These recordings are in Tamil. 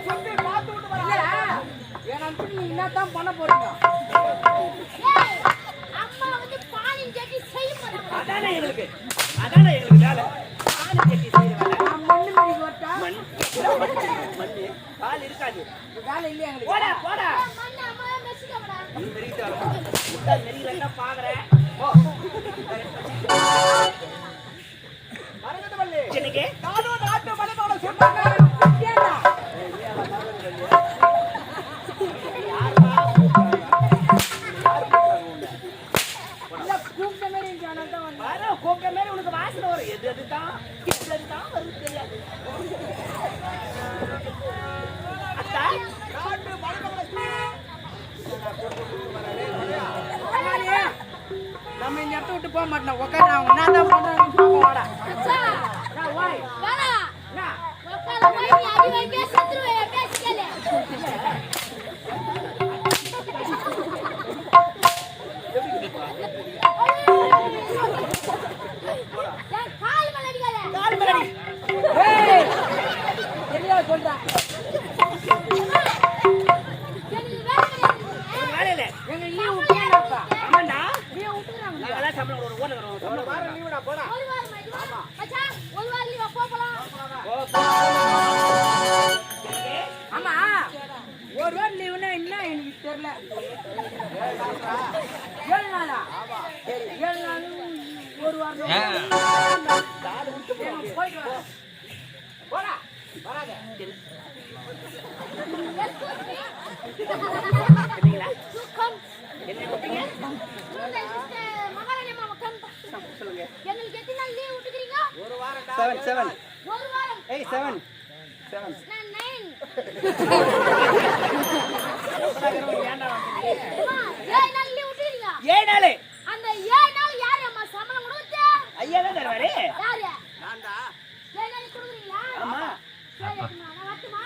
சொல்லி பார்த்து விட்டு வர ஏன்னா நீ என்னதான் பண்ண போறீங்க அம்மா வந்து பாலின் ஜட்டி செய்ய போறாங்க அதானே எங்களுக்கு வேலை பாலின் ஜட்டி செய்ய வேலை மண்ணு மாதிரி போட்டா மண்ணு பால் இருக்காது வேலை இல்லையா எங்களுக்கு போடா போடா மண்ணு அம்மா மெசிக்கடா நீ மெரிட்டா முட்டை மெரிலன்னா பாக்குறேன் போ மரகத வள்ளி இன்னைக்கு நானும் நாட்டு மலையோட சொன்னாங்க கேடா கூப்பிட்ட மாதிரி உனக்கு வாசனை வரும் எதுதான் வருது தெரியாது நம்ம இந்த இடத்த விட்டு போக மாட்டோம் உட்காந்து அவங்க என்ன தான் பண்றாங்க வாடா சொல்றேன் எங்க லீவ் விட்டுறாங்கப்பா ஆமாண்டா லீவ் விட்டுறாங்க நாங்களா சம்பளம் ஒரு ஓல வரோம் ஒரு வாரம் லீவுடா போடா ஒரு வாரம் மச்சான் ஒரு வாரம் லீவ் போலாம் ஆமா ஒரு வாரம் லீவுனா என்ன எனக்கு தெரியல 7 நாளா ஆமா சரி 7 நாள் ஒரு வாரம் நாள் விட்டு போயிடு போடா வராத என்னங்களா சுகம் என்ன கூப்பிட்டீங்க மகாராணி மாமா கம் சொல்லுங்க எங்களுக்கு எத்தனை நாள் லீவ் விட்டுக்கிறீங்க ஒரு வாரம் 7 ஒரு வாரம் 7 நான் 9 ஏண்டா அம்மா 7 நாள் லீவ் விட்டுறீங்க 7 நாள் அந்த 7 நாள் யார் அம்மா சம்பளம் கொடுத்தா ஐயா தான் தருவாரு யாரு நான்டா 7 நாள் கொடுக்குறீங்களா ஆமா சரி நான் வரட்டுமா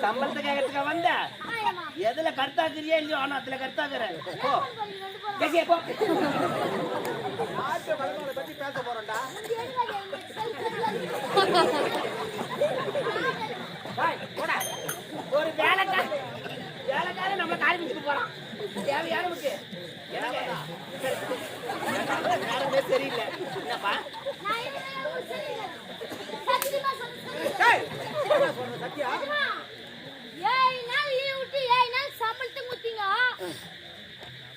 சம்பளத்தை கேட்கறதுக்கு வந்த ஆயம்மா எதுல கர்த்தாக்குறியா இல்லையோ ஆனா அதுல கர்த்தாக்குற போ ரெண்டு பேரும் பேசியே போ நாட்டு வளங்களை பத்தி பேச போறோம்டா போடா ஒரு வேலைக்காரன் நம்ம காலி பிடிச்சிட்டு போறான் தேவையான முக்கு யாருமே சரியில்லை என்னப்பா சத்தியா 7 நாள் லீவ் விட்டு 7 நாள் சம்பளத்தை குத்திங்க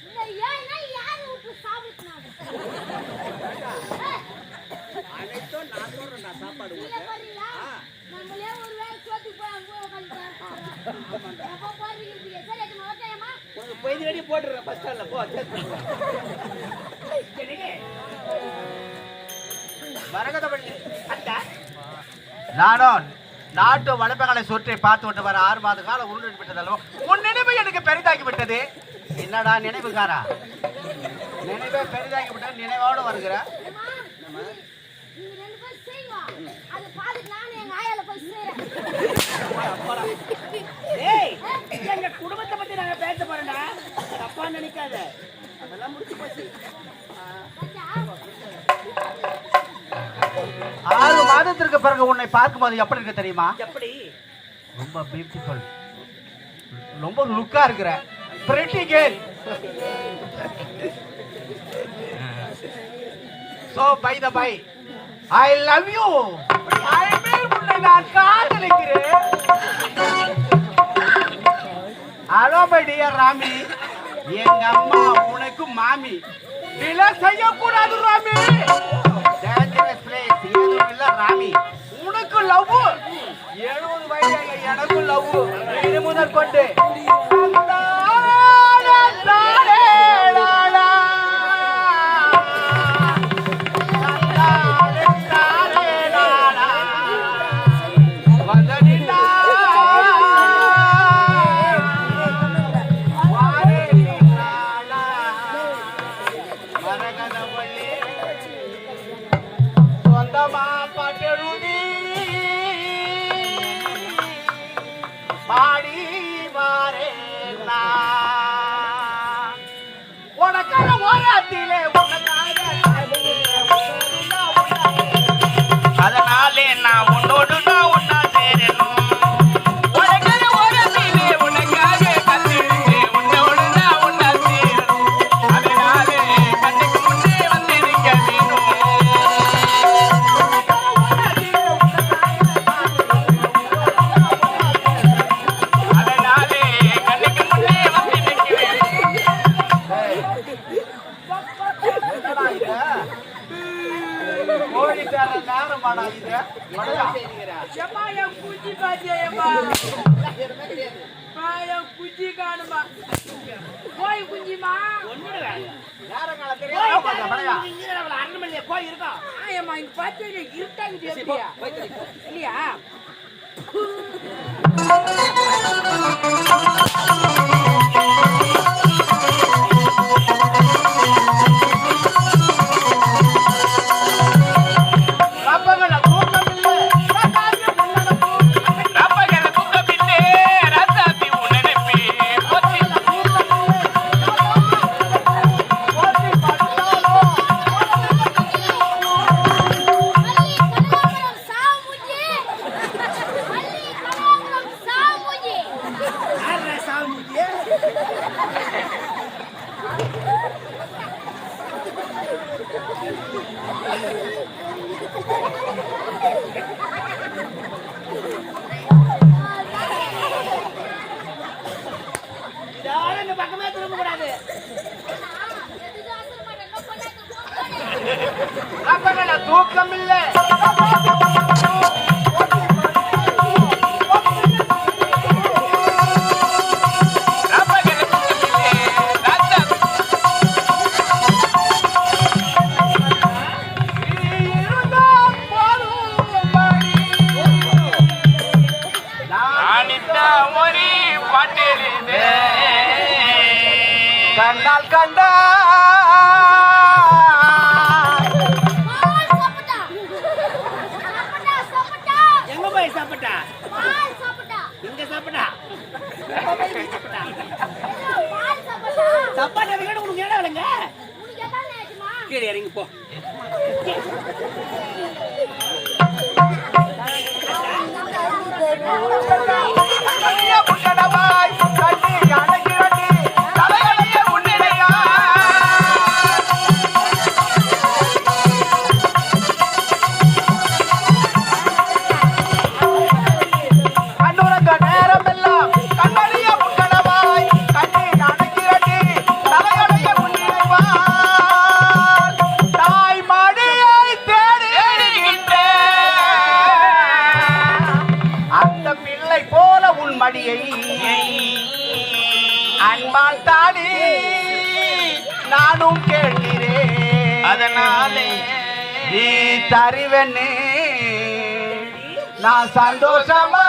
இந்த 7 நாள் யாரு விட்டு சாப்பிடுறாங்க அனைத்தும் நான் சொல்றேன்டா சாப்பாடு நம்மளே ஒரு வேளை சோத்து போய் அங்க உட்கார்ந்து அப்ப போறீங்க சரி அது ஓகேமா ஒரு போய் ரெடி போடுறேன் பஸ் ஸ்டாண்ட்ல போ மரகதவள்ளி அட்டா நானும் நாட்டு வளப்பங்களை சுற்றி பார்த்து விட்டு வர 6 மாத காலம் உருண்டு விட்டதல்லோ உன் நினைவு எனக்கு பெரிதாக்கி விட்டது என்னடா நினைவுக்காரா நினைவே பெரிதாக்கி விட்டது நினைவோடு வருகிற நீங்க ரெண்டு பேரும் செய்வா அது பாத்துட்டு நான் எங்க ஆயால போய் சேரேன் ஏய் எங்க குடும்பத்தை பத்தி நாங்க பேச போறோம்டா தப்பா நினைக்காத அதெல்லாம் முடிச்சு போச்சு 6 மாதத்திற்கு பிறகு உன்னை பார்க்கும்போது எப்படி இருக்கு தெரியுமா எப்படி ரொம்ப பியூட்டிஃபுல் ரொம்ப லுக்கா இருக்கிற pretty girl so by the by I love you ஐ மேல் உன்னை நான் காதலிக்கிறேன் ஹலோ மை டியர் ராமி எங்க அம்மா உனக்கு மாமி விலை செய்யக்கூடாது ராமி டேஞ்சரஸ் பிளேஸ் ஏதும் இல்ல ராமி உனக்கு லவ் 70 வயது எனக்கு லவ் இது முதல் கொண்டு பாடி மாறே உனக்கான ஓரத்திலே அதனாலே நான் உன்னோடு நான் ஒன்னா சேரணும் உனக்கான குச்சி பாத்தியாயம்மா பாயம் குச்சி காணுமா கோய் குஞ்சிமா ஒண்ணுடா யார கால தெரியும் படையா அண்ணமல்லியா கோய் இருக்கா ஆயம்மா இங்க பாத்தியா இருட்டாங்க எப்படியா இல்லையா தூக்கம் இல்ல கண்டால் கண்டா எங்க போய் சாப்பிட்டா இங்க சாப்பிட்டா சாப்பாடு உனக்கு இடம் இல்லைங்க கீழே இறங்கி போ அன்பால் தாடி நானும் கேட்கிறேன் அதனாலே நீ தருவனே நான் சந்தோஷமா